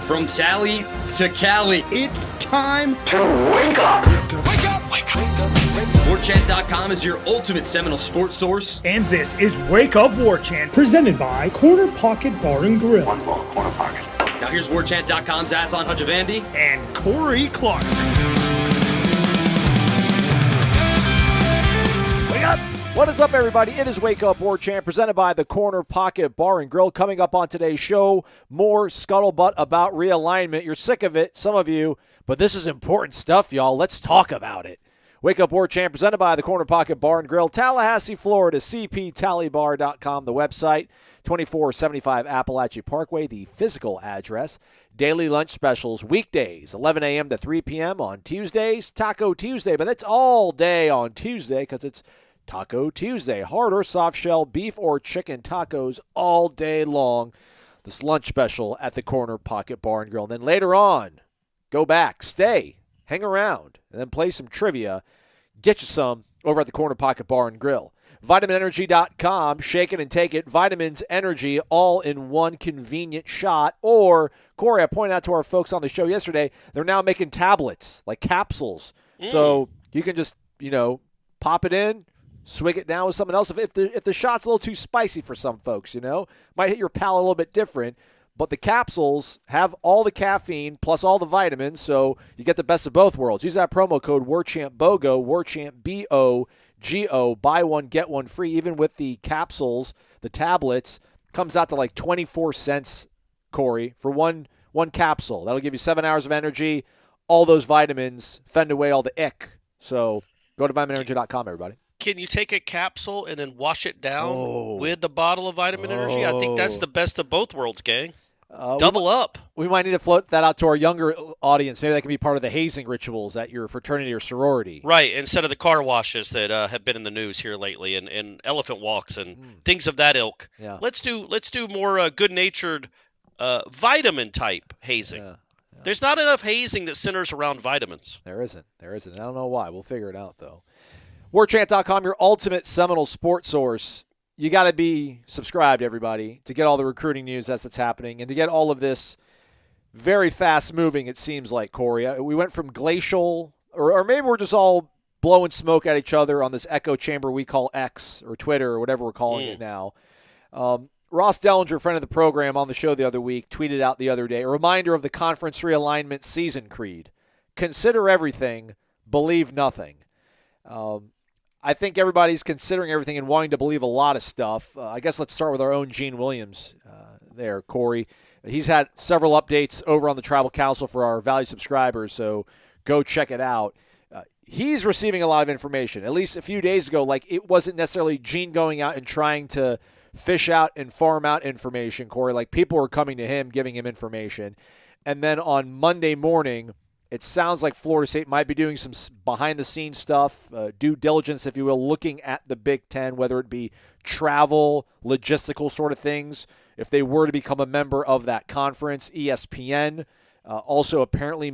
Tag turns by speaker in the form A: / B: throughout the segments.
A: From Tally to Cali,
B: It's time
C: to wake up.
B: Wake up! Wake up!
A: Warchant.com is your ultimate Seminole sports source.
B: And this is Wake Up Warchant, presented by Corner Pocket Bar and Grill.
C: One more corner pocket.
A: Now here's Warchant.com's Aslan Hajavandi.
B: And Corey Clark. Wake up!
D: What is up, everybody? It is Wake Up Warchant, presented by the Corner Pocket Bar and Grill. Coming up on today's show, more scuttlebutt about realignment. You're sick of it, some of you, but this is important stuff, y'all. Let's talk about it. Wake Up Warchant, presented by the Corner Pocket Bar and Grill, Tallahassee, Florida, cptallybar.com, the website, 2475 Appalachia Parkway, the physical address. Daily lunch specials, weekdays, 11 a.m. to 3 p.m. on Tuesdays, Taco Tuesday, but it's all day on Tuesday because it's Taco Tuesday. Hard or soft shell, beef or chicken tacos all day long. This lunch special at the Corner Pocket Bar and Grill. And then later on, go back, stay, hang around, and then play some trivia. Get you some over at the Corner Pocket Bar and Grill. VitaminEnergy.com, shake it and take it. Vitamins, energy, all in one convenient shot. Or, Corey, I pointed out to our folks on the show yesterday, they're now making tablets, like capsules. So you can just, pop it in, swig it down with something else. If the shot's a little too spicy for some folks, might hit your palate a little bit different. But the capsules have all the caffeine plus all the vitamins, so you get the best of both worlds. Use that promo code WarchantBOGO, Warchant BOGO, buy one, get one free. Even with the capsules, the tablets, comes out to like 24 cents, Corey, for one capsule. That'll give you 7 hours of energy, all those vitamins, fend away all the ick. So go to vitaminenergy.com, everybody.
E: Can you take a capsule and then wash it down with the bottle of vitamin energy? I think that's the best of both worlds, gang. Double up.
D: We might need to float that out to our younger audience. Maybe that can be part of the hazing rituals at your fraternity or sorority.
E: Right, instead of the car washes that have been in the news here lately and elephant walks and things of that ilk.
D: Yeah.
E: Let's do more good-natured vitamin-type hazing.
D: Yeah.
E: There's not enough hazing that centers around vitamins.
D: There isn't. I don't know why. We'll figure it out, though. Warchant.com, your ultimate Seminole sports source. You got to be subscribed, everybody, to get all the recruiting news that's happening and to get all of this very fast-moving, it seems like, Corey. We went from glacial, or maybe we're just all blowing smoke at each other on this echo chamber we call X or Twitter or whatever we're calling it now. Ross Dellinger, friend of the program on the show the other week, tweeted out the other day, a reminder of the conference realignment season creed. Consider everything, believe nothing. I think everybody's considering everything and wanting to believe a lot of stuff. I guess let's start with our own Gene Williams there, Corey. He's had several updates over on the Tribal Council for our valued subscribers, so go check it out. He's receiving a lot of information. At least a few days ago, like it wasn't necessarily Gene going out and trying to fish out and farm out information, Corey. Like people were coming to him, giving him information. And then on Monday morning, it sounds like Florida State might be doing some behind-the-scenes stuff, due diligence, if you will, looking at the Big Ten, whether it be travel, logistical sort of things. If they were to become a member of that conference, ESPN also apparently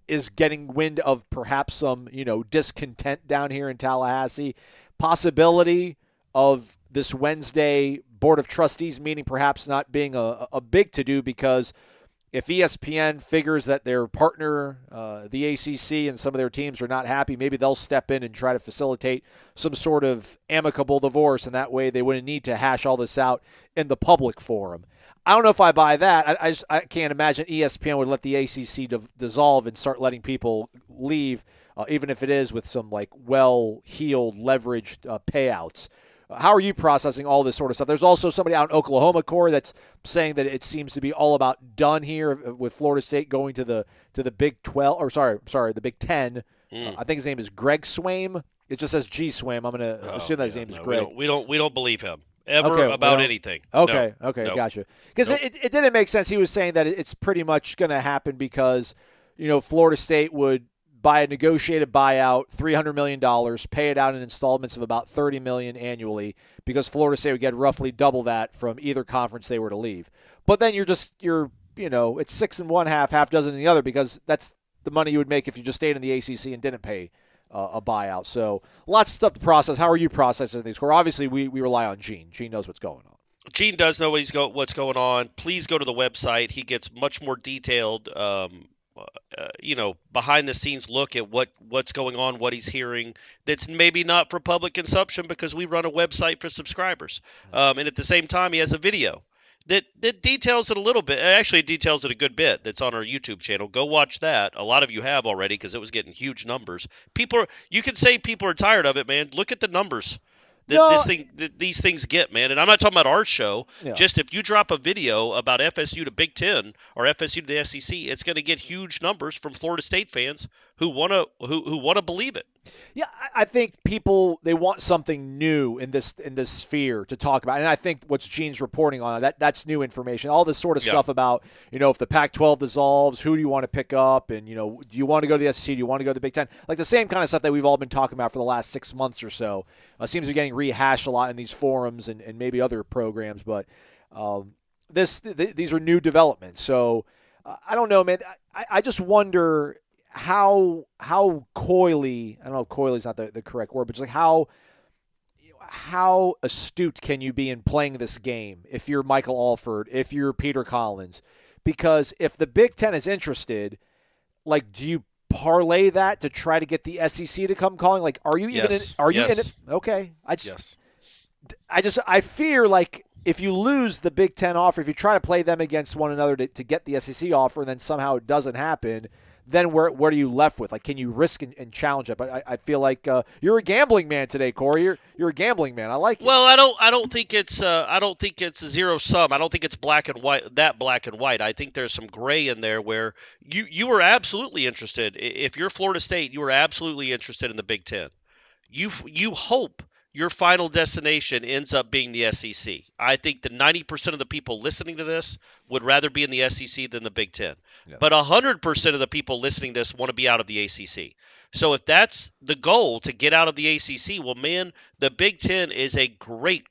D: is getting wind of perhaps some, discontent down here in Tallahassee. Possibility of this Wednesday Board of Trustees meeting perhaps not being a big to-do because if ESPN figures that their partner, the ACC, and some of their teams are not happy, maybe they'll step in and try to facilitate some sort of amicable divorce, and that way they wouldn't need to hash all this out in the public forum. I don't know if I buy that. I can't imagine ESPN would let the ACC dissolve and start letting people leave, even if it is with some well-heeled, leveraged payouts. How are you processing all this sort of stuff? There's also somebody out in Oklahoma, Corey, that's saying that it seems to be all about done here with Florida State going to the Big 12, or sorry, the Big 10. I think his name is Greg Swaim. It just says G Swaim. I'm going to assume that his name is Greg.
E: We don't believe him about anything.
D: Okay,
E: no.
D: Gotcha. Because it didn't make sense. He was saying that it's pretty much going to happen because Florida State would buy a negotiated buyout, $300 million, pay it out in installments of about $30 million annually, because Florida State would get roughly double that from either conference they were to leave. But then it's 6 in one half dozen in the other, because that's the money you would make if you just stayed in the ACC and didn't pay a buyout. So lots of stuff to process. How are you processing these? Obviously, we rely on Gene. Gene knows what's going on.
E: Gene does know what's going on. Please go to the website. He gets much more detailed, behind the scenes look at what's going on, what he's hearing. That's maybe not for public consumption because we run a website for subscribers. And at the same time, he has a video that details it a little bit. Actually, it details it a good bit. That's on our YouTube channel. Go watch that. A lot of you have already because it was getting huge numbers. You can say people are tired of it, man. Look at the numbers. These things get, man. And I'm not talking about our show.
D: Yeah.
E: Just if you drop a video about FSU to Big Ten or FSU to the SEC, it's going to get huge numbers from Florida State fans who want to believe it.
D: Yeah, I think people, they want something new in this sphere to talk about, and I think what's Gene's reporting on that's new information. All this sort of stuff about if the Pac-12 dissolves, who do you want to pick up, and do you want to go to the SEC, do you want to go to the Big Ten, like the same kind of stuff that we've all been talking about for the last 6 months or so. Seems to be getting rehashed a lot in these forums and maybe other programs, but these are new developments. So I don't know, man. I just wonder how coyly, I don't know if coyly is not the correct word, but just like how astute can you be in playing this game if you're Michael Alford, if you're Peter Collins? Because if the Big Ten is interested, like, do you parlay that to try to get the SEC to come calling? Like, are you even in it? Okay. I fear like if you lose the Big Ten offer, if you try to play them against one another to get the SEC offer, and then somehow it doesn't happen, then what are you left with? Like, can you risk and challenge it? But I feel like you're a gambling man today, Corey. You're a gambling man. I like it.
E: Well, I don't think it's zero sum. I don't think it's black and white. I think there's some gray in there where you were absolutely interested. If you're Florida State, you were absolutely interested in the Big Ten. You hope your final destination ends up being the SEC. I think that 90% of the people listening to this would rather be in the SEC than the Big Ten. Yeah. But 100% of the people listening to this want to be out of the ACC. So if that's the goal, to get out of the ACC, well, man, the Big Ten is a great,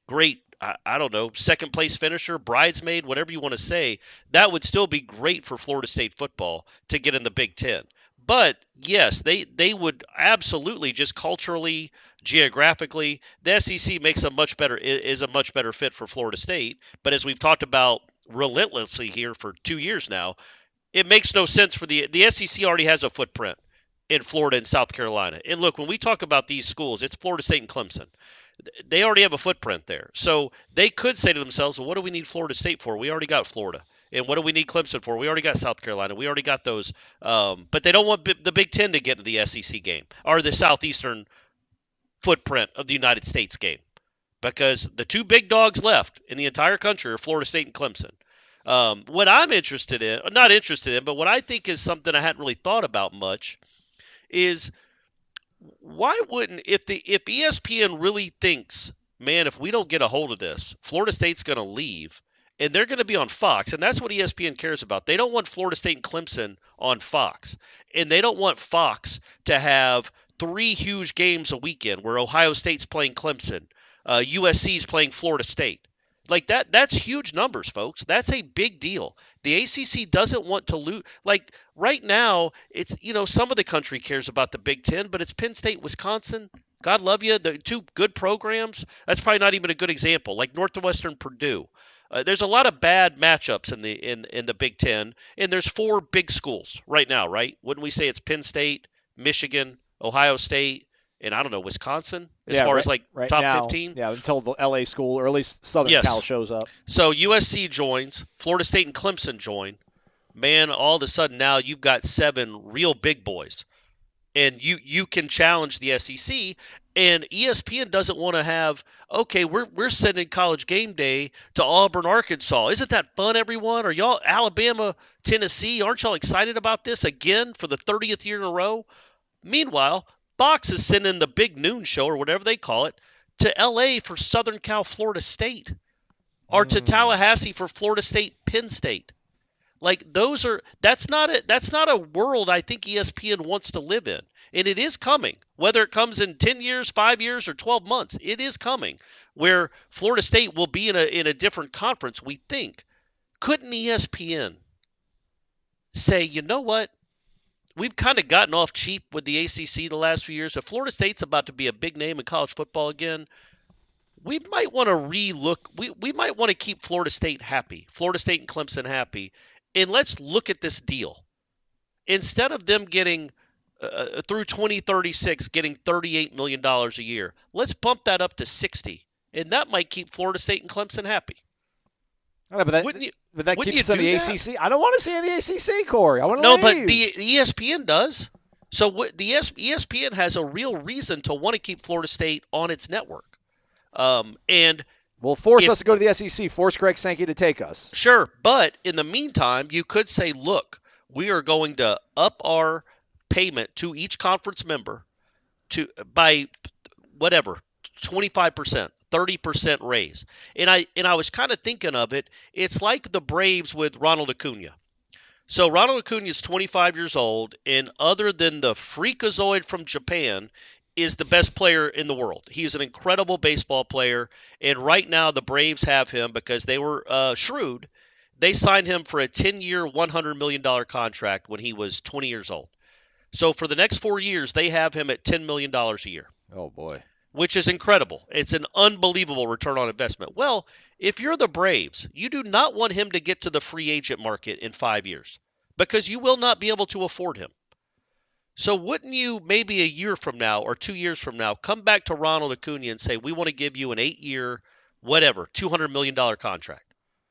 E: I don't know, second place finisher, bridesmaid, whatever you want to say. That would still be great for Florida State football to get in the Big Ten. But yes, they would absolutely, just culturally, geographically, the SEC is a much better fit for Florida State. But as we've talked about relentlessly here for 2 years now, it makes no sense for the SEC already has a footprint in Florida and South Carolina. And look, when we talk about these schools, it's Florida State and Clemson. They already have a footprint there. So they could say to themselves, well, what do we need Florida State for? We already got Florida. And what do we need Clemson for? We already got South Carolina. We already got those. But they don't want the Big Ten to get into the SEC game or the southeastern footprint of the United States game, because the two big dogs left in the entire country are Florida State and Clemson. What I'm not interested in, but what I think is something I hadn't really thought about much is why wouldn't, if ESPN really thinks, man, if we don't get a hold of this, Florida State's going to leave. And they're going to be on Fox, and that's what ESPN cares about. They don't want Florida State and Clemson on Fox, and they don't want Fox to have 3 huge games a weekend where Ohio State's playing Clemson, USC's playing Florida State. Like that's huge numbers, folks. That's a big deal. The ACC doesn't want to lose. Like right now, it's, some of the country cares about the Big Ten, but it's Penn State, Wisconsin. God love you. The 2 good programs. That's probably not even a good example. Like Northwestern, Purdue. There's a lot of bad matchups in the Big Ten, and there's 4 big schools right now, right? Wouldn't we say it's Penn State, Michigan, Ohio State, and I don't know, Wisconsin, as far as like
D: right
E: top
D: now,
E: 15?
D: Yeah, until the LA school, or at least Southern Cal shows up.
E: So USC joins, Florida State and Clemson join. Man, all of a sudden now you've got 7 real big boys, and you can challenge the SEC. And ESPN doesn't want to have, okay, we're sending College Game Day to Auburn, Arkansas. Isn't that fun, everyone? Are y'all Alabama, Tennessee? Aren't y'all excited about this again for the 30th year in a row? Meanwhile, Fox is sending the big noon show, or whatever they call it, to L.A. for Southern Cal, Florida State, or to Tallahassee for Florida State, Penn State. Like that's not a world I think ESPN wants to live in. And it is coming, whether it comes in 10 years, 5 years, or 12 months. It is coming where Florida State will be in a different conference, we think. Couldn't ESPN say, you know what? We've kind of gotten off cheap with the ACC the last few years. If Florida State's about to be a big name in college football again, we might want to relook. We might want to keep Florida State happy, Florida State and Clemson happy, and let's look at this deal. Instead of them getting through 2036, getting $38 million a year, let's bump that up to 60, and that might keep Florida State and Clemson happy.
D: I know, but that keeps us in the ACC. I don't want to see in the ACC, Corey. I want to leave.
E: No, but the ESPN does. So the ESPN has a real reason to want to keep Florida State on its network. And
D: will force us to go to the SEC. Force Greg Sankey to take us.
E: Sure, but in the meantime, you could say, look, we are going to up our payment to each conference member by whatever, 25%, 30% raise. And I was kind of thinking of it. It's like the Braves with Ronald Acuna. So Ronald Acuna is 25 years old, and other than the freakazoid from Japan, is the best player in the world. He's an incredible baseball player, and right now the Braves have him because they were shrewd. They signed him for a 10-year, $100 million contract when he was 20 years old. So for the next 4 years, they have him at $10 million a year.
D: Oh, boy.
E: Which is incredible. It's an unbelievable return on investment. Well, if you're the Braves, you do not want him to get to the free agent market in 5 years because you will not be able to afford him. So wouldn't you maybe a year from now or 2 years from now come back to Ronald Acuna and say, we want to give you an 8-year, whatever, $200 million contract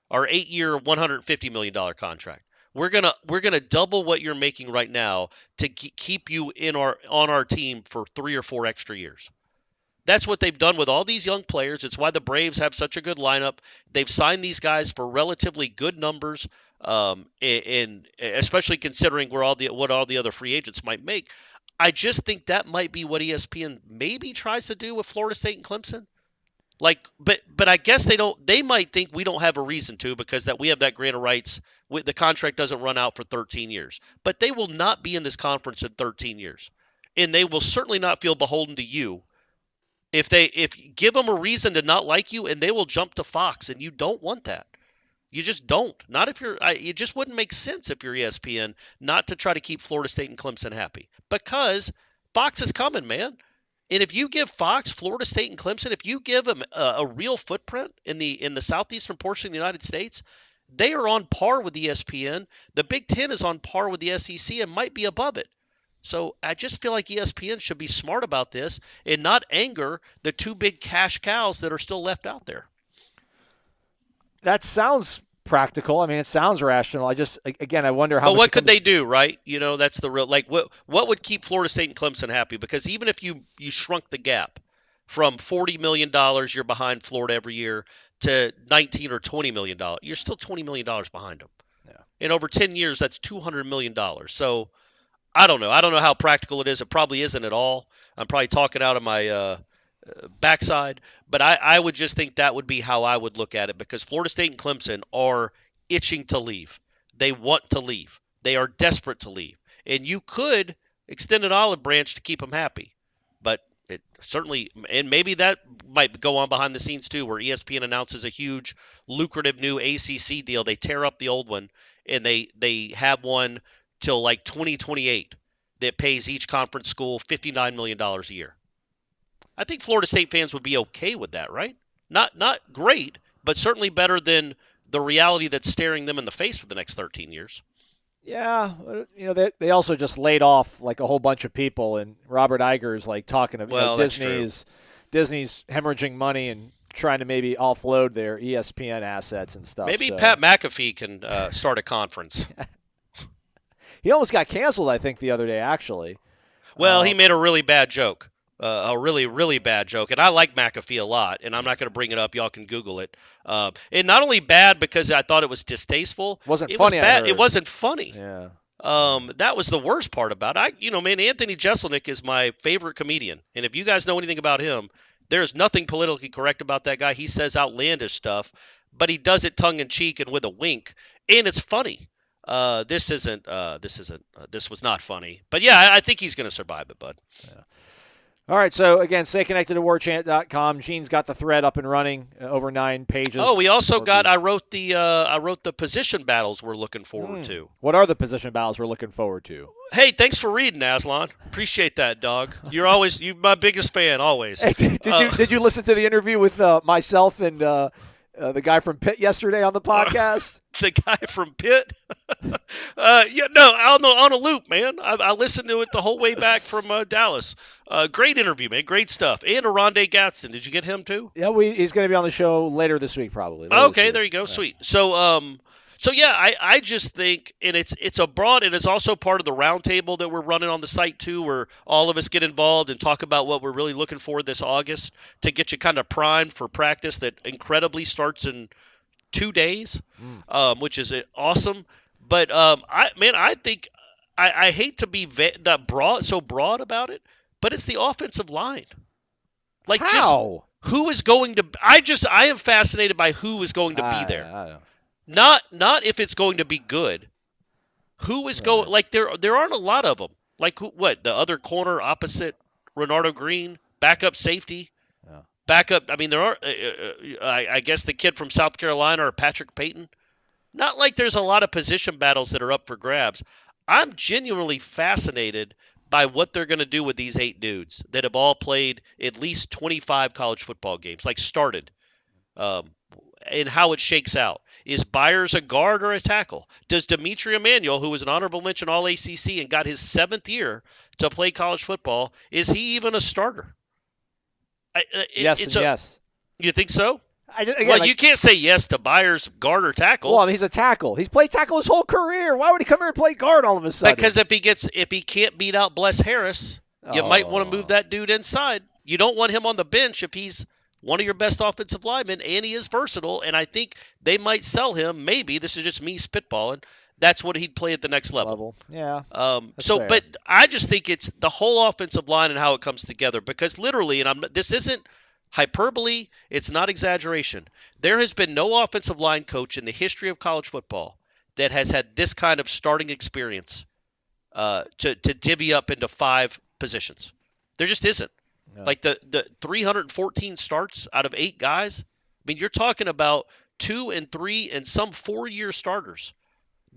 E: or 8-year, $150 million contract. We're gonna double what you're making right now to keep you on our team for 3 or 4 extra years. That's what they've done with all these young players. It's why the Braves have such a good lineup. They've signed these guys for relatively good numbers, and especially considering what all the other free agents might make. I just think that might be what ESPN maybe tries to do with Florida State and Clemson. But I guess they don't. They might think we don't have a reason to because that we have that grant of rights. The contract doesn't run out for 13 years. But they will not be in this conference in 13 years, and they will certainly not feel beholden to you. If give them a reason to not like you, and they will jump to Fox, and you don't want that. You just don't. Not if you're. It just wouldn't make sense if you're ESPN not to try to keep Florida State and Clemson happy because Fox is coming, man. And if you give Fox, Florida State, and Clemson, if you give them a real footprint in the southeastern portion of the United States, they are on par with ESPN. The Big Ten is on par with the SEC and might be above it. So I just feel like ESPN should be smart about this and not anger the two big cash cows that are still left out there.
D: That sounds practical. I mean, it sounds rational. I wonder how.
E: But what could they do, right? You know, that's the real. Like, what would keep Florida State and Clemson happy? Because even if you shrunk the gap from $40 million you're behind Florida every year to $19 or $20 million, you're still $20 million behind them.
D: Yeah.
E: And over 10 years, that's $200 million. So I don't know. I don't know how practical it is. It probably isn't at all. I'm probably talking out of my backside. But I would just think that would be how I would look at it because Florida State and Clemson are itching to leave. They want to leave. They are desperate to leave. And you could extend an olive branch to keep them happy. But it certainly – and maybe that might go on behind the scenes too where ESPN announces a huge lucrative new ACC deal. They tear up the old one and they have one – till like 2028 that pays each conference school $59 million a year. I think Florida State fans would be okay with that, right? Not great, but certainly better than the reality that's staring them in the face for the next 13 years.
D: Yeah, you know, they also just laid off like a whole bunch of people, and Robert Iger's like talking about Disney's hemorrhaging money and trying to maybe offload their ESPN assets and stuff.
E: Maybe Pat McAfee can start a conference.
D: He almost got canceled, I think, the other day, actually.
E: Well, he made a really bad joke, a really, really bad joke. And I like McAfee a lot, and I'm not going to bring it up. Y'all can Google it. And not only bad because I thought it was distasteful.
D: It wasn't funny.
E: It wasn't funny.
D: Yeah.
E: That was the worst part about it. Anthony Jeselnik is my favorite comedian. And if you guys know anything about him, there's nothing politically correct about that guy. He says outlandish stuff, but he does it tongue-in-cheek and with a wink, and it's funny. This was not funny, but yeah, I think he's going to survive it, bud.
D: Yeah. All right, so again, stay connected to warchant.com. Gene's got the thread up and running, over 9 pages.
E: Oh, we also got. I wrote the position battles we're looking forward to.
D: What are the position battles we're looking forward to?
E: Hey, thanks for reading, Aslan. Appreciate that, dog. You're my biggest fan, always.
D: Hey, did you listen to the interview with myself and the guy from Pitt yesterday on the podcast?
E: The guy from Pitt? On a loop, man. I listened to it the whole way back from Dallas. Great interview, man. Great stuff. And Oronde Gadsden. Did you get him too?
D: Yeah, he's going to be on the show later this week, probably.
E: Okay, there you go. Yeah. Sweet. So yeah, I just think, and it's a broad, and it's also part of the roundtable that we're running on the site too, where all of us get involved and talk about what we're really looking for this August to get you kind of primed for practice that incredibly starts in 2 days, which is awesome. But I think I hate to be so broad about it, but it's the offensive line. Like,
D: how?
E: Just who is going to? I am fascinated by who is going to be there.
D: I don't know.
E: Not if it's going to be good. Who is going? Like there aren't a lot of them. Like what? The other corner opposite Renardo Green, backup safety, backup. I mean, there are. I guess the kid from South Carolina or Patrick Payton. Not like there's a lot of position battles that are up for grabs. I'm genuinely fascinated by what they're going to do with these 8 dudes that have all played at least 25 college football games, like started, and how it shakes out. Is Byers a guard or a tackle? Does Dimitri Emmanuel, who was an honorable mention All-ACC and got his 7th year to play college football, is he even a starter?
D: Yes.
E: You think so?
D: Again,
E: you can't say yes to Byers, guard or tackle.
D: Well, he's a tackle. He's played tackle his whole career. Why would he come here and play guard all of a sudden?
E: Because if he can't beat out Bless Harris, you might want to move that dude inside. You don't want him on the bench if he's one of your best offensive linemen, and he is versatile, and I think they might sell him. Maybe, this is just me spitballing, that's what he'd play at the next level.
D: Yeah.
E: Fair. But I just think it's the whole offensive line and how it comes together, because literally, and this isn't hyperbole, it's not exaggeration. There has been no offensive line coach in the history of college football that has had this kind of starting experience to divvy up into 5 positions. There just isn't. No. Like the 314 starts out of 8 guys. I mean, you're talking about 2 and 3 and some 4-year starters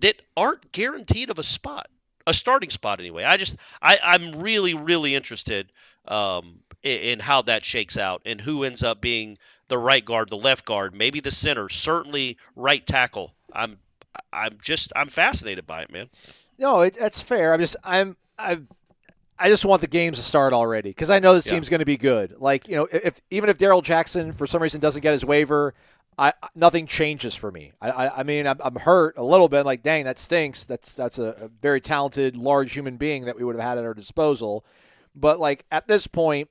E: that aren't guaranteed of a starting spot anyway. I'm really, really interested in how that shakes out and who ends up being the right guard, the left guard, maybe the center, certainly right tackle. I'm fascinated by it, man.
D: No, that's fair. I just want the games to start already because I know this team's going to be good. Like, even if Darrell Jackson for some reason doesn't get his waiver, nothing changes for me. I mean, I'm hurt a little bit. Like, dang, that stinks. That's a very talented, large human being that we would have had at our disposal. But like at this point,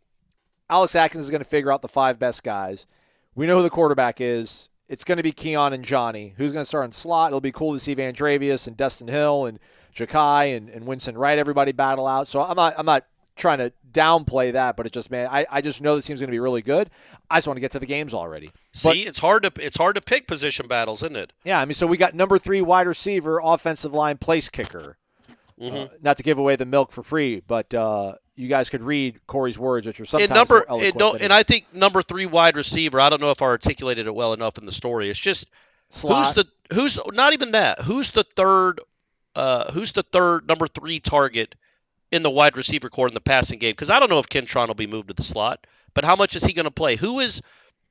D: Alex Atkins is going to figure out the 5 best guys. We know who the quarterback is. It's going to be Keon and Johnny. Who's going to start in slot? It'll be cool to see Van Dravius and Destin Hill and Ja'Kai and Winston Wright, everybody battle out. So I'm not trying to downplay that, but it's just, man, I just know this team's going to be really good. I just want to get to the games already.
E: See, it's hard to pick position battles, isn't it?
D: Yeah, I mean, so we got number 3 wide receiver, offensive line place kicker. Mm-hmm. Not to give away the milk for free, but you guys could read Corey's words, which are sometimes more eloquent.
E: And I think number 3 wide receiver, I don't know if I articulated it well enough in the story. It's just
D: slot.
E: Who's not even that. Who's the third number 3 target in the wide receiver core in the passing game? Because I don't know if Kentron will be moved to the slot, but how much is he going to play? Who is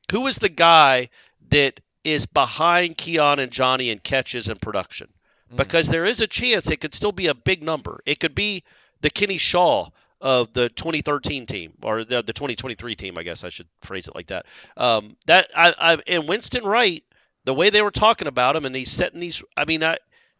E: the guy that is behind Keon and Johnny in catches and production? Because there is a chance it could still be a big number. It could be the Kenny Shaw of the 2013 team or the 2023 team, I guess I should phrase it like that. And Winston Wright, the way they were talking about him and he's setting these, I mean,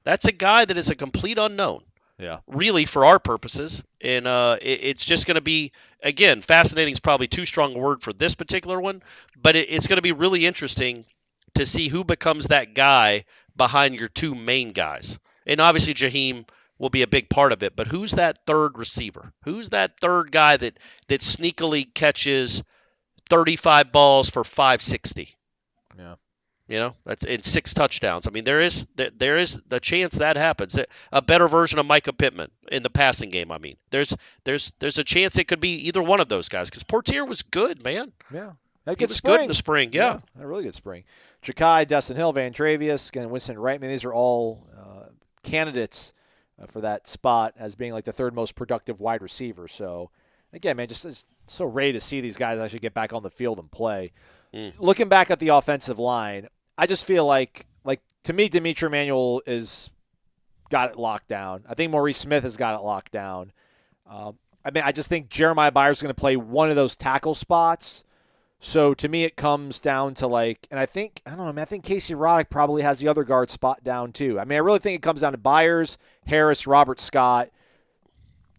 E: that's a guy that is a complete unknown.
D: Yeah.
E: Really for our purposes. And it's just going to be, again, fascinating is probably too strong a word for this particular one, but it's going to be really interesting to see who becomes that guy behind your 2 main guys. And obviously Jaheim will be a big part of it, but who's that third receiver? Who's that third guy that sneakily catches 35 balls for 560?
D: Yeah.
E: That's in 6 touchdowns. I mean, there is the chance that happens. A better version of Micah Pittman in the passing game. I mean, there's a chance it could be either one of those guys because Portier was good, man.
D: Yeah,
E: he was good in the spring. Yeah,
D: a really good spring. Ja'Kai, Dustin Hill, Van Travius, and Winston Wright. I mean, these are all candidates for that spot as being like the 3rd most productive wide receiver. So, again, man, just so ready to see these guys actually get back on the field and play. Looking back at the offensive line, I just feel like to me, Dimitri Emmanuel is got it locked down. I think Maurice Smith has got it locked down. I just think Jeremiah Byers is going to play one of those tackle spots. So to me, it comes down to and I think Casey Roddick probably has the other guard spot down too. I mean, I really think it comes down to Byers, Harris, Robert Scott.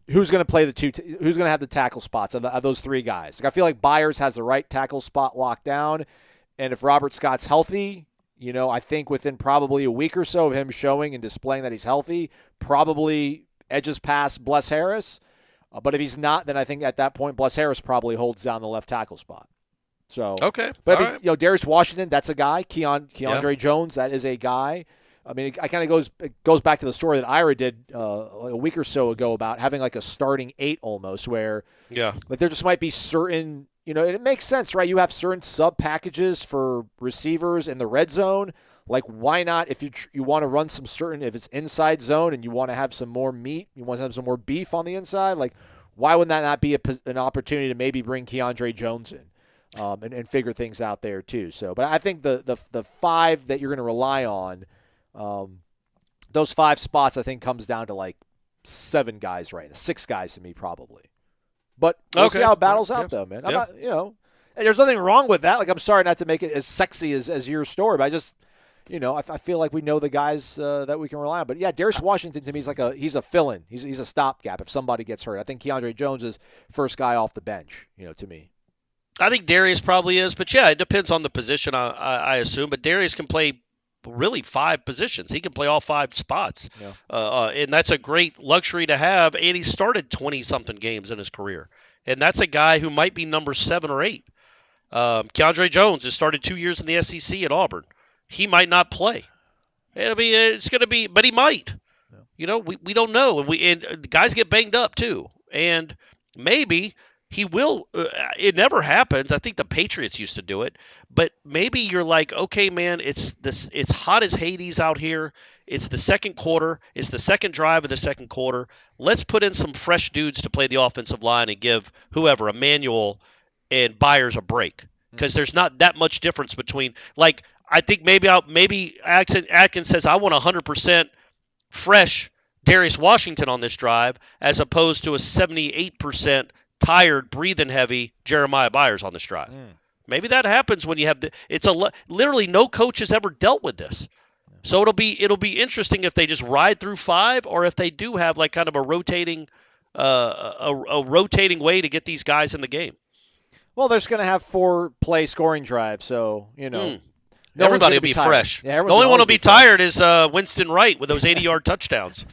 D: Who's going to play who's going to have the tackle spots of those 3 guys? I feel like Byers has the right tackle spot locked down. And if Robert Scott's healthy, I think within probably a week or so of him showing and displaying that he's healthy, probably edges past Bless Harris. But if he's not, then I think at that point, Bless Harris probably holds down the left tackle spot. So
E: okay,
D: but Darius Washington, that's a guy. Keandre Jones, that is a guy. I mean, it kind of goes back to the story that Ira did a week or so ago about having a starting 8 almost, where there just might be certain. And it makes sense, right? You have certain sub-packages for receivers in the red zone. Why not, if you want to run some certain, if it's inside zone and you want to have some more meat, you want to have some more beef on the inside, why would that not be an opportunity to maybe bring Keandre Jones in and figure things out there too? So, but I think the 5 that you're going to rely on, those 5 spots, I think comes down to 7 guys, right? 6 guys to me probably. But we'll see how it battles out, though, man. I'm not, and there's nothing wrong with that. I'm sorry not to make it as sexy as your story, but I just, I feel like we know the guys that we can rely on. But, yeah, Darius Washington to me is he's a fill-in. He's a stopgap if somebody gets hurt. I think Keandre Jones is first guy off the bench, to me.
E: I think Darius probably is. But, yeah, it depends on the position, I assume. But Darius can play really 5 positions. He can play all 5 spots. Yeah. And that's a great luxury to have. And he started 20-something games in his career. And that's a guy who might be number 7 or 8. Keandre Jones has started 2 years in the SEC at Auburn. He might not play. I mean, it's going to be – but he might. Yeah. We don't know. And guys get banged up too. And maybe – he will. It never happens. I think the Patriots used to do it, but maybe you're like, okay, man, it's hot as Hades out here. It's the second quarter. It's the second drive of the second quarter. Let's put in some fresh dudes to play the offensive line and give whoever, Emmanuel and Byers, a break, because there's not that much difference between. I think maybe Atkins says I want 100% fresh Darius Washington on this drive, as opposed to a 78%. Tired, breathing heavy Jeremiah Byers on this drive. Maybe that happens when you have literally no coach has ever dealt with this. So it'll be interesting if they just ride through 5 or if they do have kind of a rotating way to get these guys in the game.
D: Well, they're just going to have 4-play scoring drives, so
E: everybody will be fresh. Yeah, the only one will be tired is Winston Wright with those 80-yard touchdowns.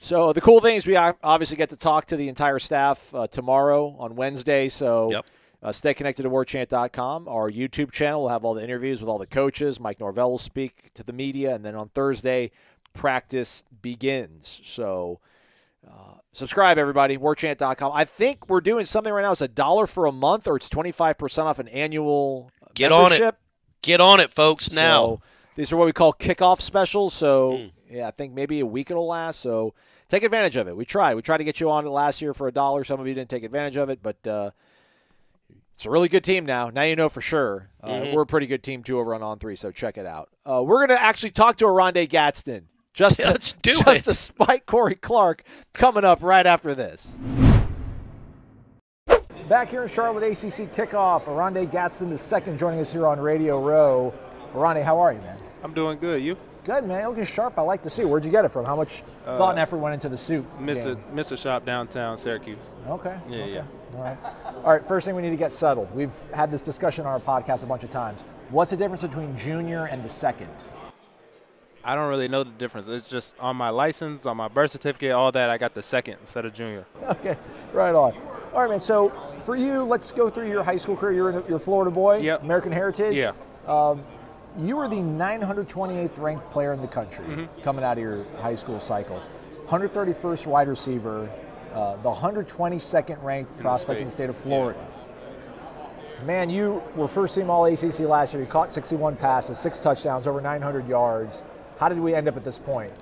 D: So the cool thing is we obviously get to talk to the entire staff tomorrow on Wednesday. So stay connected to warchant.com. Our YouTube channel will have all the interviews with all the coaches. Mike Norvell will speak to the media. And then on Thursday, practice begins. So subscribe, everybody, warchant.com. I think we're doing something right now. It's $1 for a month, or it's 25% off an annual membership.
E: Get on it, folks, now.
D: So these are what we call kickoff specials. So, I think maybe a week it'll last. So take advantage of it. We tried to get you on it last year for $1. Some of you didn't take advantage of it, but it's a really good team now. Now you know for sure. We're a pretty good team, too, over on On3, so check it out. We're going to actually talk to Oronde Gadsden just to spite Corey Clark coming up right after this. Back here in Charlotte with ACC kickoff, Oronde Gadsden II joining us here on Radio Row. Oronde, how are you, man?
F: I'm doing good. You?
D: Good, man. Looking sharp. I like to see. Where'd you get it from? How much thought and effort went into the suit?
F: Mr. Shop downtown Syracuse.
D: Okay.
F: Yeah.
D: All right. First thing we need to get settled. We've had this discussion on our podcast a bunch of times. What's the difference between junior and the second?
F: I don't really know the difference. It's just on my license, on my birth certificate, all that, I got the second instead of junior.
D: Okay. Right on. All right, man. So for you, let's go through your high school career. You're a Florida boy.
F: Yep.
D: American heritage.
F: Yeah.
G: You were the 928th ranked player in the country coming out of your high school cycle. 131st wide receiver, the 122nd ranked prospect in the state of Florida. Yeah. Man, you were first team All ACC last year. You caught 61 passes, 6 touchdowns, over 900 yards. How did we end up at this point?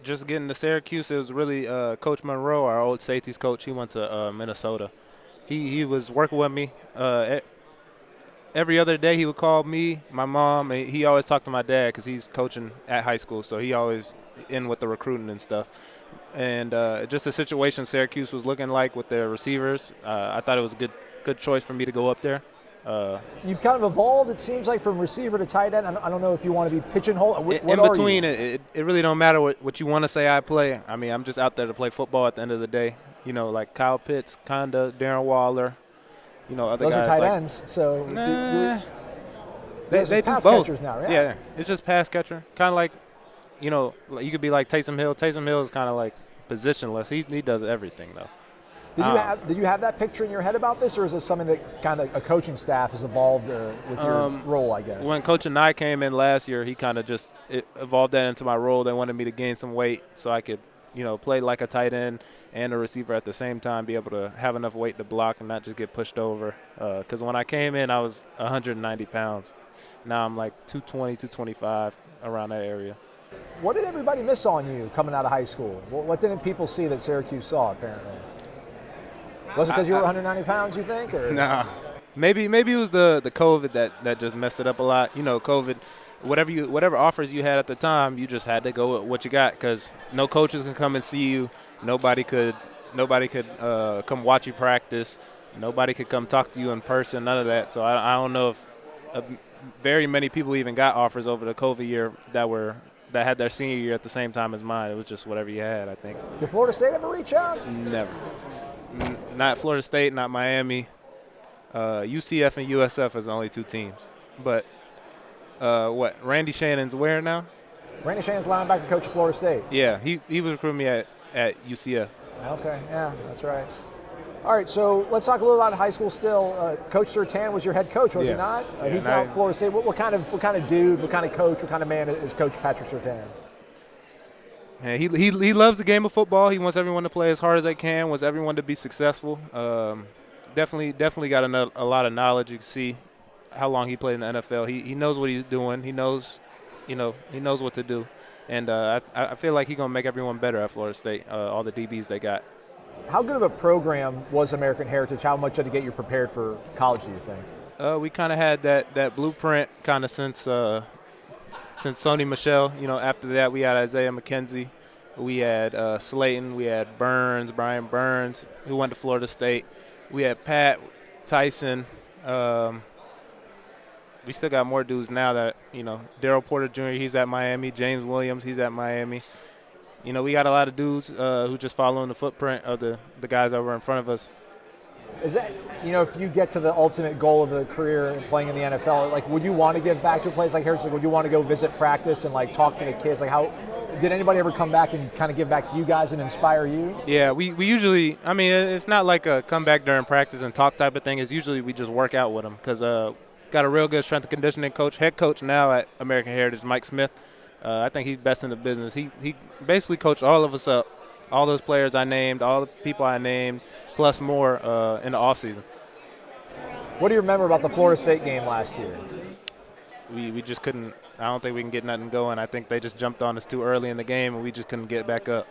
F: Just getting to Syracuse, it was really Coach Monroe, our old safeties coach. He went to Minnesota. He was working with me. Every other day he would call me, my mom. He always talked to my dad because he's coaching at high school, so he always in with the recruiting and stuff. And just the situation Syracuse was looking like with their receivers, I thought it was a good choice for me to go up there.
G: You've kind of evolved, it seems like, from receiver to tight end. I don't know if you want to be pigeonholed.
F: In between, it really don't matter what you want to say I play. I mean, I'm just out there to play football at the end of the day. You know, like Kyle Pitts, Conda, Darren Waller, you know, other
G: guys. Those are tight
F: like,
G: ends, so
F: they
G: pass
F: do both.
G: catchers now,
F: Yeah, it's just pass catcher. Kind of like, you know, you could be like Taysom Hill. Taysom Hill is kind of like positionless. He does everything, though.
G: Did you have that picture in your head about this, or is this something that kind of a coaching staff has evolved with your role, I guess?
F: When Coach Nye came in last year, he kind of just evolved that into my role. They wanted me to gain some weight so I could, you know, play like a tight end and a receiver at the same time, be able to have enough weight to block and not just get pushed over. Because when I came in, I was 190 pounds. Now I'm like 220, 225, around that area.
G: What did everybody miss on you coming out of high school? What didn't people see that Syracuse saw, apparently? Was it because you were 190 pounds, you think? Or?
F: Nah. Maybe it was the COVID that just messed it up a lot. You know, COVID, whatever offers you had at the time, you just had to go with what you got because no coaches can come and see you. Nobody could come watch you practice. Nobody could come talk to you in person, none of that. So I don't know if very many people even got offers over the COVID year that had their senior year at the same time as mine. It was just whatever you had, I think.
G: Did Florida State ever reach out?
F: Never. Not Florida State, not Miami. UCF and USF is the only 2 teams. But Randy Shannon's where now?
G: Randy Shannon's linebacker coach of Florida State.
F: Yeah, he was recruiting me at UCF.
G: Okay, yeah, that's right. All right, so let's talk a little about high school still. Coach Surtain was your head coach, was he not? He's now at Florida State. What kind of dude, what kind of coach, what kind of man is Coach Patrick Surtain?
F: Man, he loves the game of football. He wants everyone to play as hard as they can, wants everyone to be successful. Definitely got a lot of knowledge. You can see how long he played in the NFL. He knows what he's doing. He knows what to do. And I feel like he's going to make everyone better at Florida State, all the DBs they got.
G: How good of a program was American Heritage? How much did it get you prepared for college, do you think?
F: We kind of had that blueprint kind of since Sony Michel. You know, after that we had Isaiah McKenzie. We had Slayton. We had Brian Burns, who went to Florida State. We had Pat, Tyson. We still got more dudes now that, you know, Daryl Porter Jr., he's at Miami. James Williams, he's at Miami. You know, we got a lot of dudes who just following the footprint of the guys that were in front of us.
G: Is that, you know, if you get to the ultimate goal of a career playing in the NFL, like, would you want to give back to a place like Heritage? Like, would you want to go visit practice and, like, talk to the kids? Like, how did anybody ever come back and kind of give back to you guys and inspire you?
F: Yeah, we usually, I mean, it's not like a come back during practice and talk type of thing. It's usually we just work out with them because got a real good strength and conditioning coach, head coach now at American Heritage, Mike Smith. I think he's best in the business. He basically coached all of us up, all those players I named, all the people I named, plus more in the offseason.
G: What do you remember about the Florida State game last year?
F: We just couldn't – I don't think we can get nothing going. I think they just jumped on us too early in the game, and we just couldn't get back up.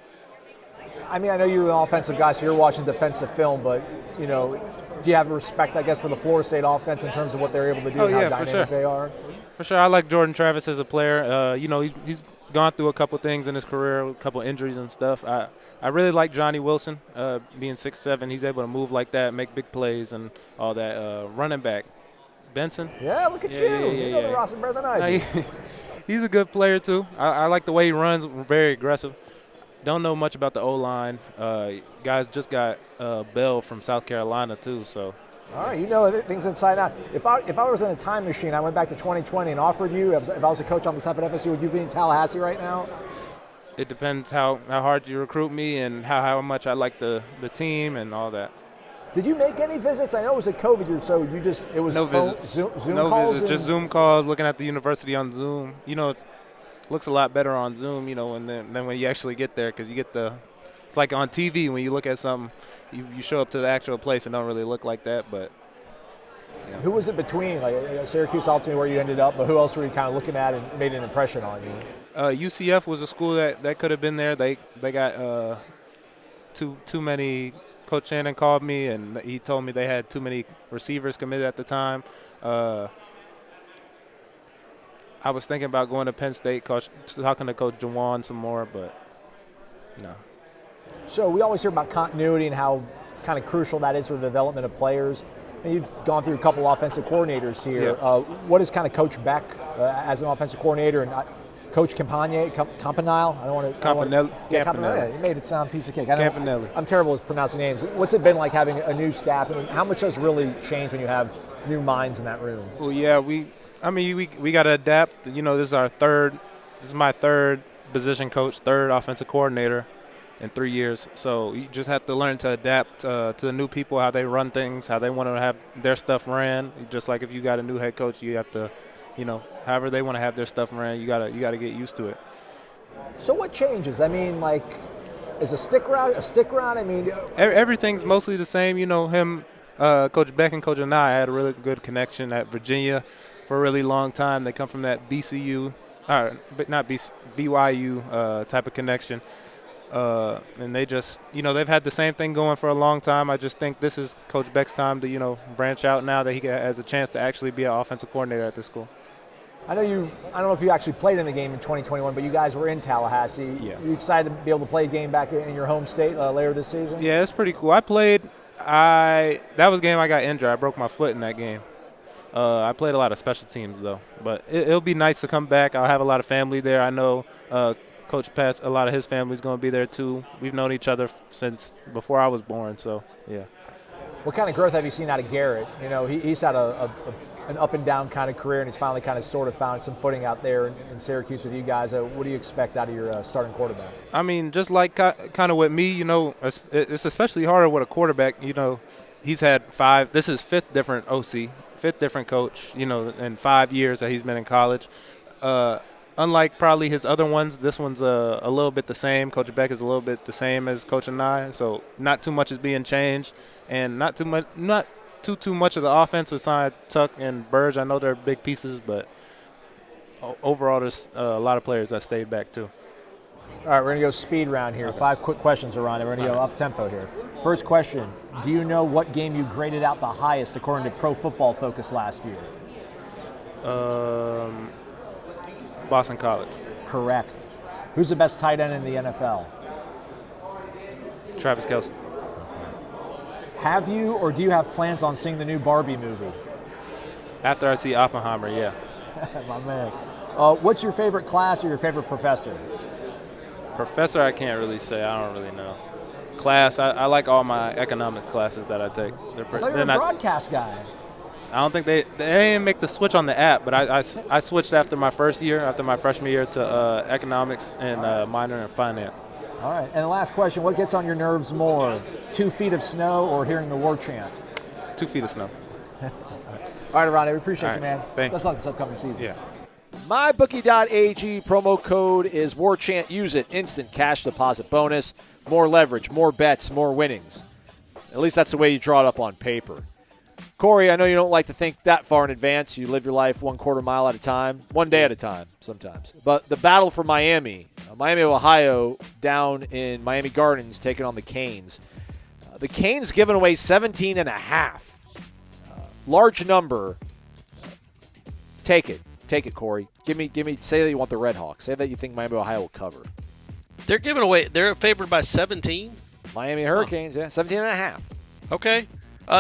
G: I mean, I know you're an offensive guy, so you're watching defensive film, but, you know, do you have respect, I guess, for the Florida State offense in terms of what they're able to do and how dynamic they are?
F: For sure. I like Jordan Travis as a player. You know, he's gone through a couple things in his career, a couple injuries and stuff. I really like Johnny Wilson, being 6'7". He's able to move like that, make big plays and all that. Running back, Benson.
G: Yeah, look at you. You know the roster better than I do.
F: He's a good player, too. I like the way he runs, very aggressive. Don't know much about the O-line. Guys just got Bell from South Carolina, too, so.
G: All right, you know things inside out. If I was in a time machine, I went back to 2020 and offered you, if I was a coach on the staff at FSU, would you be in Tallahassee right now?
F: It depends how hard you recruit me and how much I like the team and all that.
G: Did you make any visits? I know it was a COVID year, so it was
F: no
G: phone,
F: visits.
G: Zoom
F: no
G: calls?
F: visits, just Zoom calls, looking at the university on Zoom. It looks a lot better on Zoom, and then when you actually get there, because it's like on TV when you look at something, you show up to the actual place and don't really look like that, but. Yeah.
G: Who was it between? Like Syracuse, ultimately where you ended up, but who else were you kind of looking at and made an impression on you?
F: UCF was a school that could have been there. They got too many. Coach Shannon called me and he told me they had too many receivers committed at the time. I was thinking about going to Penn State, talking to Coach Jawan some more, but no.
G: So we always hear about continuity and how kind of crucial that is for the development of players. And you've gone through a couple offensive coordinators here.
F: Yeah.
G: What is kind of Coach Beck as an offensive coordinator and Coach Campanile?
F: Campanelli.
G: Yeah, Campanelli. You made it sound piece of cake.
F: Campanelli.
G: I'm terrible at pronouncing names. What's it been like having a new staff? And how much does it really change when you have new minds in that room?
F: Well, yeah, we got to adapt. This is my third position coach, third offensive coordinator in 3 years. So you just have to learn to adapt to the new people, how they run things, how they want to have their stuff ran. Just like if you got a new head coach, you have to, however they want to have their stuff ran, you gotta get used to it.
G: So what changes? I mean, like, is a stick around? I mean,
F: everything's mostly the same. Him, Coach Beck and Coach Anai had a really good connection at Virginia for a really long time. They come from that BYU type of connection. And they just, they've had the same thing going for a long time. I just think this is Coach Beck's time to, branch out now that he has a chance to actually be an offensive coordinator at this school.
G: I don't know if you actually played in the game in 2021, but you guys were in Tallahassee.
F: Yeah.
G: You excited to be able to play a game back in your home state later this season?
F: Yeah, it's pretty cool. That was a game I got injured. I broke my foot in that game. I played a lot of special teams, though. But it'll be nice to come back. I'll have a lot of family there. I know Coach Pat, a lot of his family's going to be there too. We've known each other since before I was born, so yeah.
G: What kind of growth have you seen out of Garrett? He's had an up and down kind of career, and he's finally kind of sort of found some footing out there in Syracuse with you guys. What do you expect out of your starting quarterback? I
F: mean, just like kind of with me, it's especially harder with a quarterback. He's had this is fifth different OC, fifth different coach, in 5 years that he's been in college. Unlike probably his other ones, this one's a little bit the same. Coach Beck is a little bit the same as Coach Anai, so not too much is being changed, and not too much of the offense with Tuck and Burge. I know they're big pieces, but overall there's a lot of players that stayed back too.
G: All right, we're going to go speed round here. Okay. 5 quick questions, Oronde. We're going to go up-tempo here. First question, do you know what game you graded out the highest according to Pro Football Focus last year?
F: Boston College.
G: Correct. Who's the best tight end in the NFL?
F: Travis Kelce.
G: Have you or do you have plans on seeing the new Barbie movie?
F: After I see Oppenheimer, yeah.
G: My man. What's your favorite class or your favorite professor?
F: Professor, I can't really say. I don't really know. Class, I like all my economics classes that I take.
G: I thought you were a broadcast guy.
F: I don't think they didn't make the switch on the app, but I switched after my freshman year to economics and minor in finance.
G: All right, and the last question, what gets on your nerves more, 2 feet of snow or hearing the war chant?
F: 2 feet of snow.
G: All right, Oronde, we appreciate you, man.
F: Thanks.
G: Best luck this upcoming season.
F: Yeah.
D: MyBookie.ag promo code is WarChant. Use it. Instant cash deposit bonus. More leverage, more bets, more winnings. At least that's the way you draw it up on paper. Corey, I know you don't like to think that far in advance. You live your life 1/4 mile at a time, one day at a time sometimes. But the battle for Miami, Miami of Ohio, down in Miami Gardens, taking on the Canes. The Canes giving away 17.5. Large number. Take it, Corey. Give me. Say that you want the Red Hawks. Say that you think Miami of Ohio will cover.
E: They're favored by 17.
D: Miami Hurricanes, yeah, 17.5.
E: Okay.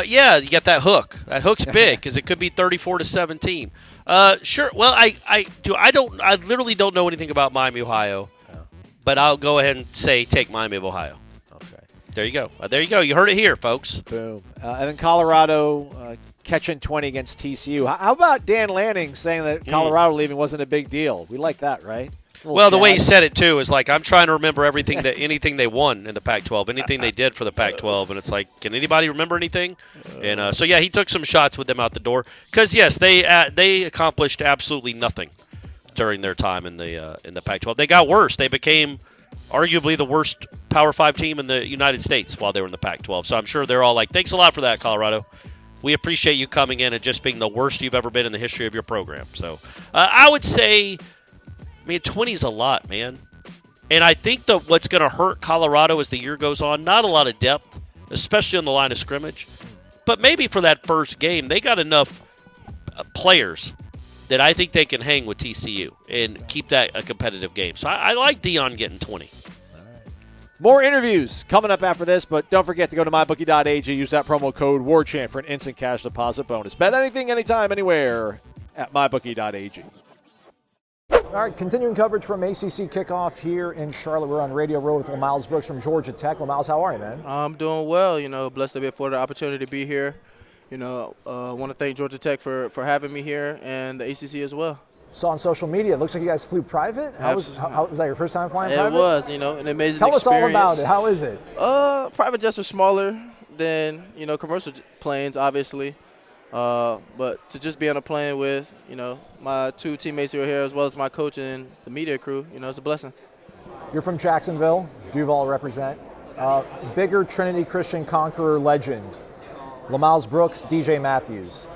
E: Yeah, you got that hook. That hook's big because it could be 34-17. Sure. Well, I literally don't know anything about Miami, Ohio, but I'll go ahead and say take Miami of Ohio.
D: Okay.
E: There you go. You heard it here, folks.
D: Boom. And then Colorado catching 20 against TCU. How about Dan Lanning saying that Colorado leaving wasn't a big deal? We like that, right?
E: Well, the way he said it too is like, I'm trying to remember anything they won in the Pac-12, anything they did for the Pac-12, and it's like, can anybody remember anything? And so yeah, he took some shots with them out the door because yes, they accomplished absolutely nothing during their time in the Pac-12. They got worse. They became arguably the worst Power 5 team in the United States while they were in the Pac-12. So I'm sure they're all like, thanks a lot for that, Colorado. We appreciate you coming in and just being the worst you've ever been in the history of your program. So I would say, man, 20 is a lot, man. And I think that what's going to hurt Colorado as the year goes on, not a lot of depth, especially on the line of scrimmage. But maybe for that first game, they got enough players that I think they can hang with TCU and keep that a competitive game. So I like Deion getting 20.
D: More interviews coming up after this, but don't forget to go to mybookie.ag. Use that promo code WARCHANT for an instant cash deposit bonus. Bet anything, anytime, anywhere at mybookie.ag.
G: All right, continuing coverage from ACC kickoff here in Charlotte. We're on Radio Road with LaMiles Brooks from Georgia Tech. LaMiles, how are you, man?
H: I'm doing well. Blessed to be afforded the opportunity to be here. Want to thank Georgia Tech for having me here and the ACC as well.
G: Saw on social media, it looks like you guys flew private. Was that your first time flying private?
H: It was, an amazing experience.
G: Tell us all about it. How is it?
H: Private jets are smaller than, commercial planes, obviously. But to just be on a plane with, my two teammates who are here as well as my coach and the media crew, it's a blessing.
G: You're from Jacksonville, Duval represent. Bigger Trinity Christian Conqueror legend, LaMiles Brooks, DJ Matthews.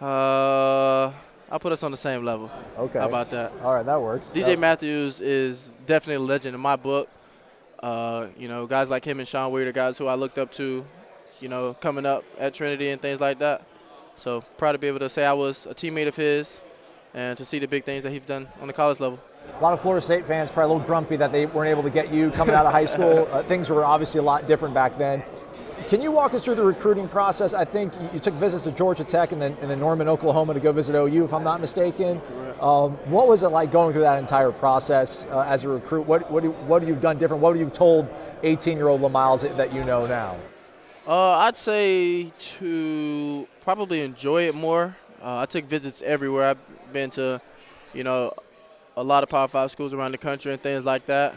H: I'll put us on the same level.
G: Okay.
H: How about that?
G: All right, that works.
H: DJ Matthews is definitely a legend in my book. Guys like him and Sean Wade are guys who I looked up to, coming up at Trinity and things like that. So proud to be able to say I was a teammate of his and to see the big things that he's done on the college level.
G: A lot of Florida State fans probably a little grumpy that they weren't able to get you coming out of high school. Things were obviously a lot different back then. Can you walk us through the recruiting process? I think you took visits to Georgia Tech and then Norman, Oklahoma to go visit OU, if I'm not mistaken. What was it like going through that entire process as a recruit? What have you done different? What have you told 18-year-old LaMiles that you know now?
H: I'd say to probably enjoy it more. I took visits everywhere. I've been to, a lot of Power 5 schools around the country and things like that.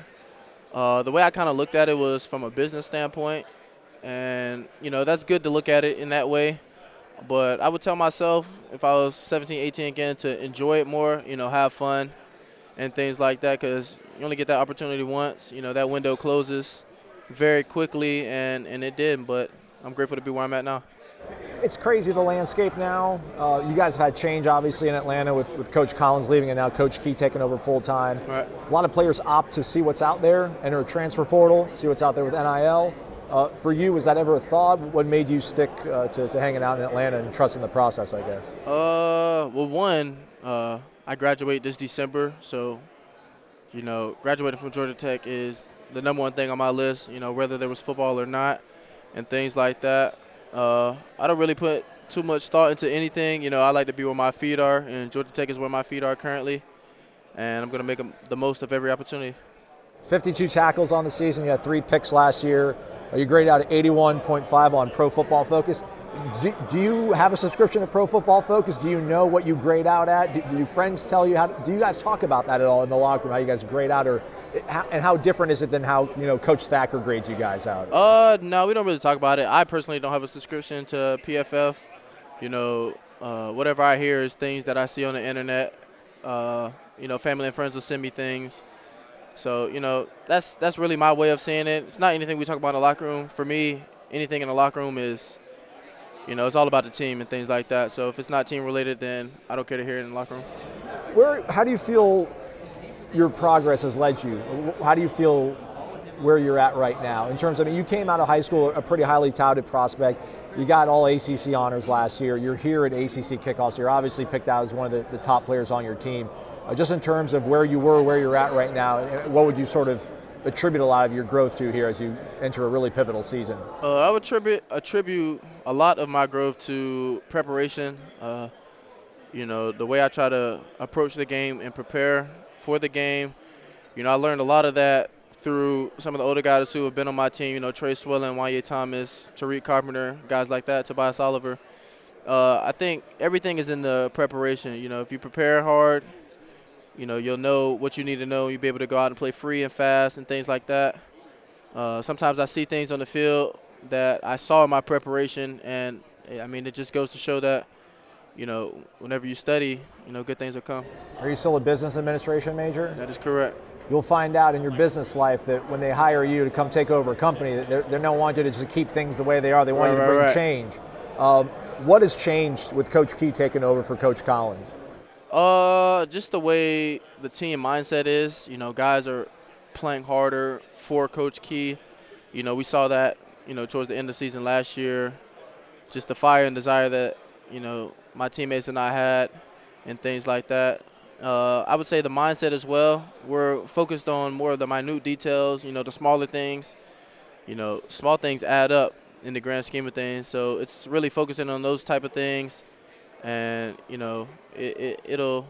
H: The way I kind of looked at it was from a business standpoint. And, that's good to look at it in that way. But I would tell myself if I was 17, 18 again to enjoy it more, have fun and things like that because you only get that opportunity once. That window closes very quickly, and it did. But I'm grateful to be where I'm at now.
G: It's crazy, the landscape now. You guys have had change, obviously, in Atlanta with Coach Collins leaving and now Coach Key taking over full-time.
H: Right.
G: A lot of players opt to see what's out there, enter a transfer portal, see what's out there with NIL. For you, was that ever a thought? What made you stick to hanging out in Atlanta and trusting the process, I guess?
H: I graduate this December, so, graduating from Georgia Tech is the number one thing on my list, whether there was football or not and things like that. I don't really put too much thought into anything. I like to be where my feet are, and Georgia Tech is where my feet are currently, and I'm going to make the most of every opportunity.
G: 52 tackles on the season. You had 3 picks last year. You graded out at 81.5 on Pro Football Focus. Do you have a subscription to Pro Football Focus? Do you know what you grade out at? Do friends tell you do you guys talk about that at all in the locker room, how you guys grade out, and how different is it than how Coach Thacker grades you guys out?
H: No, we don't really talk about it. I personally don't have a subscription to PFF. Whatever I hear is things that I see on the internet. Family and friends will send me things. So, that's really my way of seeing it. It's not anything we talk about in the locker room. For me, anything in the locker room is, it's all about the team and things like that. So if it's not team-related, then I don't care to hear it in the locker room.
G: How do you feel your progress has led you? How do you feel where you're at right now? In terms of, you came out of high school a pretty highly touted prospect. You got all ACC honors last year. You're here at ACC kickoffs. You're obviously picked out as one of the top players on your team. Just in terms of where you were, where you're at right now, what would you sort of attribute a lot of your growth to here as you enter a really pivotal season?
H: I would attribute a lot of my growth to preparation. The way I try to approach the game and prepare for the game. I learned a lot of that through some of the older guys who have been on my team. Trey Swillen, Wanye Thomas, Tariq Carpenter, guys like that, Tobias Oliver. I think everything is in the preparation. If you prepare hard, you'll know what you need to know. You'll be able to go out and play free and fast and things like that. Sometimes I see things on the field that I saw in my preparation, and, it just goes to show that, whenever you study, good things will come.
G: Are you still a business administration major?
H: That is correct.
G: You'll find out in your business life that when they hire you to come take over a company, they don't want you to just keep things the way they are. They want you to bring change. What has changed with Coach Key taking over for Coach Collins?
H: Just the way the team mindset is. Guys are playing harder for Coach Key. We saw that, towards the end of the season last year. Just the fire and desire that, my teammates and I had and things like that. I would say the mindset as well. We're focused on more of the minute details, the smaller things. Small things add up in the grand scheme of things. So it's really focusing on those type of things. And, it'll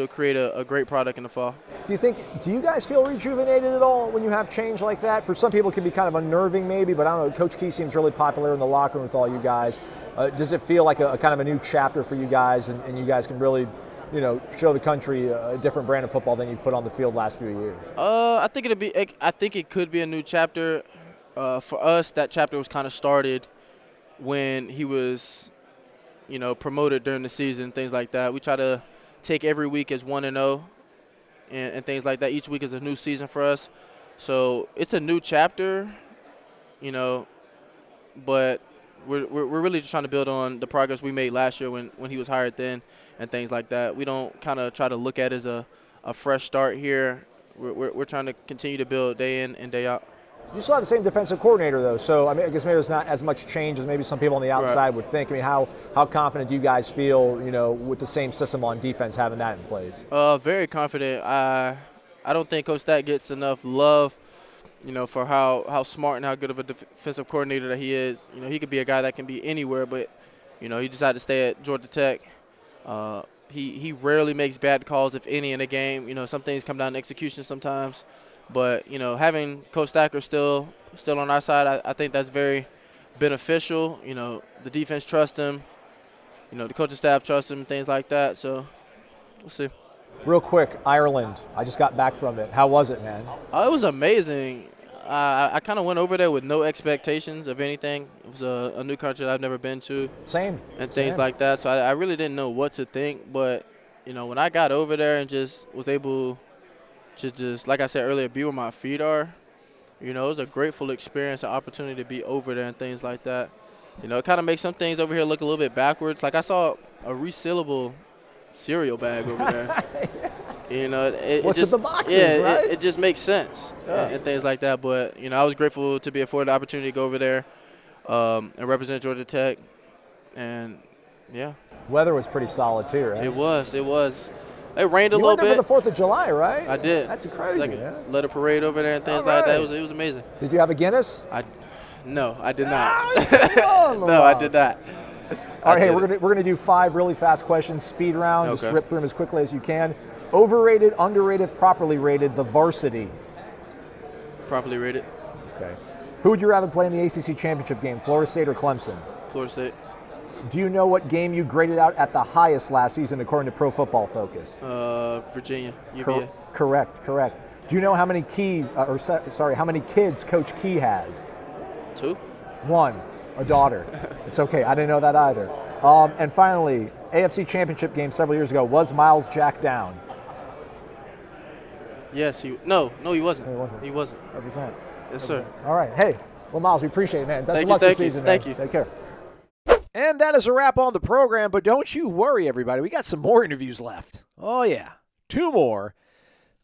H: create a great product in the fall.
G: Do you guys feel rejuvenated at all when you have change like that? For some people it can be kind of unnerving maybe, but I don't know, Coach Key seems really popular in the locker room with all you guys. Does it feel like a kind of a new chapter for you guys, and you guys can really, show the country a different brand of football than you've put on the field last few years?
H: I think it could be a new chapter. For us, that chapter was kind of started when he was, promoted during the season, things like that. We try to take every week as 1-0 and things like that. Each week is a new season for us. So it's a new chapter, but we're really just trying to build on the progress we made last year when he was hired then and things like that. We don't kind of try to look at it as a fresh start here. We're trying to continue to build day in and day out.
G: You still have the same defensive coordinator, though, so I guess maybe there's not as much change as maybe some people on the outside would think. How confident do you guys feel, with the same system on defense, having that in place?
H: Very confident. I don't think Coach Stack gets enough love, for how smart and how good of a defensive coordinator that he is. He could be a guy that can be anywhere, but, he decided to stay at Georgia Tech. He rarely makes bad calls, if any, in a game. Some things come down to execution sometimes. But, having Coach Stacker still on our side, I think that's very beneficial. The defense trusts him. The coaching staff trusts him and things like that. So we'll see.
G: Real quick, Ireland. I just got back from it. How was it, man?
H: It was amazing. I kind of went over there with no expectations of anything. It was a new country that I've never been to.
G: Same.
H: And things like that. So I really didn't know what to think. But, when I got over there and just was able to just, like I said earlier, be where my feet are, it was a grateful experience, an opportunity to be over there and things like that. It kind of makes some things over here look a little bit backwards. Like I saw a resealable cereal bag over there.
G: What's in the boxes, right?
H: It just makes sense and things like that. But, I was grateful to be afforded the opportunity to go over there and represent Georgia Tech. And, yeah.
G: Weather was pretty solid, too, right?
H: It was. It rained a little bit.
G: You went there for the 4th of July, right?
H: I did.
G: That's crazy.
H: Led a parade over there and things like that. It was amazing.
G: Did you have a Guinness?
H: No, I did not.
G: No,
H: I did not.
G: All right, hey, we're gonna do 5 really fast questions, speed round.
H: Okay.
G: Just rip through them as quickly as you can. Overrated, underrated, properly rated, the varsity.
H: Properly rated.
G: Okay. Who would you rather play in the ACC championship game, Florida State or Clemson?
H: Florida State.
G: Do you know what game you graded out at the highest last season according to Pro Football Focus?
H: Virginia, UVA.
G: Correct. Do you know how many how many kids Coach Key has?
H: 2.
G: 1, a daughter. It's okay, I didn't know that either. And finally, AFC championship game several years ago, was Miles jacked down?
H: Yes, No, he wasn't.
G: He wasn't. Represent.
H: Yes, sir.
G: All right, hey, well, Miles, we appreciate it, man. Best of luck this season, man.
H: Thank you.
G: Take care.
D: And that is a wrap on the program, but don't you worry, everybody. We got some more interviews left. Oh, yeah. 2 more.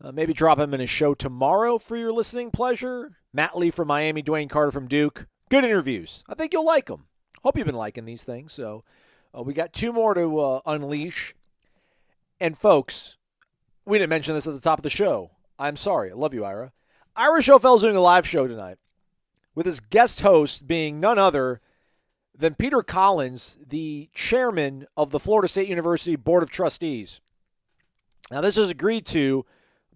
D: Maybe drop them in a show tomorrow for your listening pleasure. Matt Lee from Miami, Dwayne Carter from Duke. Good interviews. I think you'll like them. Hope you've been liking these things. So we got 2 more to unleash. And, folks, we didn't mention this at the top of the show. I'm sorry. I love you, Ira. Ira Schofel's doing a live show tonight with his guest host being none other than Peter Collins, the chairman of the Florida State University Board of Trustees. Now, this was agreed to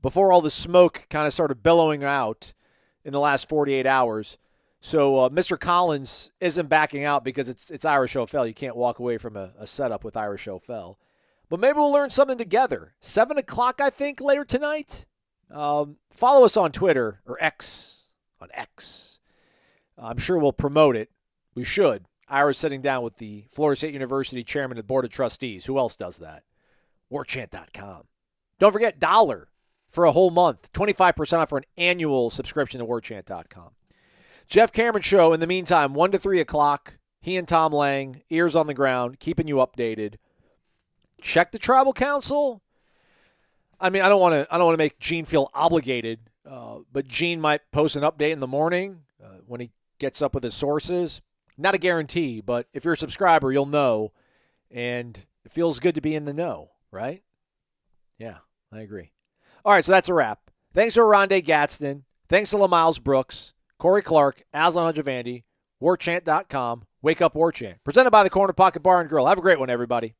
D: before all the smoke kind of started billowing out in the last 48 hours. So Mr. Collins isn't backing out because it's Ira Schofel. You can't walk away from a setup with Ira Schofel. But maybe we'll learn something together. 7 o'clock, I think, later tonight. Follow us on Twitter, or X, on X. I'm sure we'll promote it. We should. Ira's sitting down with the Florida State University chairman of the Board of Trustees. Who else does that? Warchant.com. Don't forget, $1 for a whole month. 25% off for an annual subscription to Warchant.com. Jeff Cameron Show, in the meantime, 1 to 3 o'clock. He and Tom Lang, ears on the ground, keeping you updated. Check the Tribal Council. I mean, I don't want to make Gene feel obligated, but Gene might post an update in the morning when he gets up with his sources. Not a guarantee, but if you're a subscriber, you'll know, and it feels good to be in the know, right? Yeah, I agree. All right, so that's a wrap. Thanks to Oronde Gadsden. Thanks to LaMiles Brooks, Corey Clark, Aslan Hajavandi, Warchant.com, Wake Up Warchant. Presented by the Corner Pocket Bar and Grill. Have a great one, everybody.